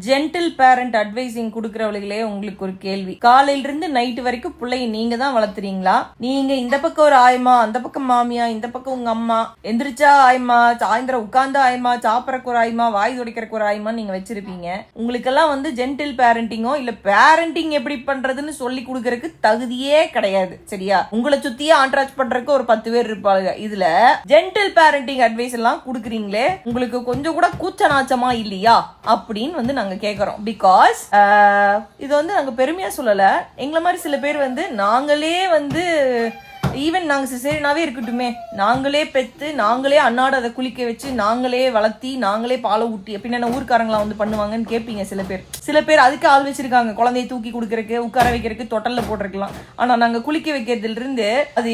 Gentle parent advising குடுக்கறவங்களே உங்களுக்கு ஒரு கேள்வி. காலையில இருந்து நைட் வரைக்கும் பிள்ளைய நீங்க தான் வளர்த்துறீங்களா? நீங்க இந்த பக்கம் ஒரு ஆயமா, அந்த பக்கம் மாமியா, இந்த பக்கம் உங்க அம்மா, எந்திரிச்சா ஆயமா, சாயந்தரம் உட்கார்ந்தா ஆயமா, சாப்பிடறக்கு ஒரு ஆயமா, வாய் துடைக்கிறக்கு ஒரு ஆயமா நீங்க வச்சிருப்பீங்க. உங்களுக்கெல்லாம் ஜென்டில் பேரண்டிங்கோ இல்ல பேரண்டிங் எப்படி பண்றதுன்னு சொல்லி கொடுக்கறதுக்கு தகுதியே கிடையாது. சரியா? உங்களை சுத்தியே ஆண்ட்ராச் பண்றதுக்கு ஒரு 10 பேர் இருப்பாங்க. இதுல ஜென்டில் பேரண்டிங் அட்வைஸ் எல்லாம் குடுக்குறீங்களே, உங்களுக்கு கொஞ்சம் கூட கூச்ச நாச்சமா இல்லையா அப்படின்னு நாங்க கேக்குறோம். பிகாஸ் இது நாங்க பெருமையா சொல்லல. எங்களை மாதிரி சில பேர் நாங்களே ஈவன் நாங்க சிசேரியனாவே இருக்கட்டுமே, நாங்களே பெத்து, நாங்களே அன்னாட அதை குளிக்க வச்சு, நாங்களே வளர்த்தி, நாங்களே பாலை ஊட்டி அப்படின்னு ஊர்க்காரங்களா பண்ணுவாங்கன்னு கேட்பீங்க. சில பேர் அதுக்கு ஆள் வச்சிருக்காங்க, குழந்தைய தூக்கி கொடுக்கறதுக்கு, உட்கார வைக்கிறதுக்கு, தொட்டல்ல போட்டிருக்கலாம். ஆனா நாங்க குளிக்க வைக்கிறதுல இருந்து அது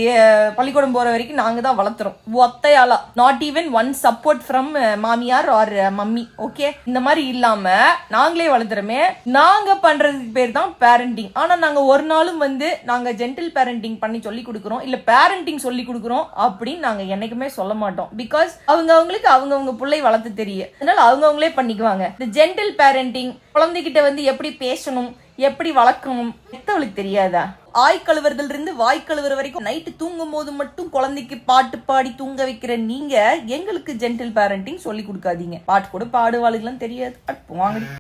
பள்ளிக்கூடம் போற வரைக்கும் நாங்க தான் வளர்த்துறோம் ஒத்தையாளா. Not even one support from மாமியார் ஆர் மம்மி. ஓகே, இந்த மாதிரி இல்லாம நாங்களே வளர்த்துறோமே, நாங்க பண்றதுக்கு பேர் தான் பேரண்டிங். ஆனா நாங்க ஒரு நாளும் நாங்க ஜென்டில் பேரண்டிங் பண்ணி சொல்லி கொடுக்குறோம் இல்ல பேரண்டிங் சொல்லி கொடுக்குறோம் அப்படின்னு நாங்க என்னைக்குமே சொல்ல மாட்டோம். பிகாஸ் அவங்களுக்கு அவங்கவுங்க பிள்ளை வளர்த்து தெரியும், அதனால அவங்கவுங்களே பண்ணிக்குவாங்க. இந்த ஜென்டில் பேரண்டிங் குழந்தைகிட்ட எப்படி பேசணும், எப்படி வளர்க்கணும் எத்தவளுக்கு தெரியாதா? ஆய் கழுவுறதுல இருந்து வாய் கழுவுற வரைக்கும் நைட்டு தூங்கும் போது மட்டும் குழந்தைக்கு பாட்டு பாடி தூங்க வைக்கிற நீங்க எங்களுக்கு ஜென்டில் பேரண்டிங் சொல்லி கொடுக்காதீங்க. பாட்டு கூட பாடுவாளுக்கெல்லாம் தெரியாது. வாங்க.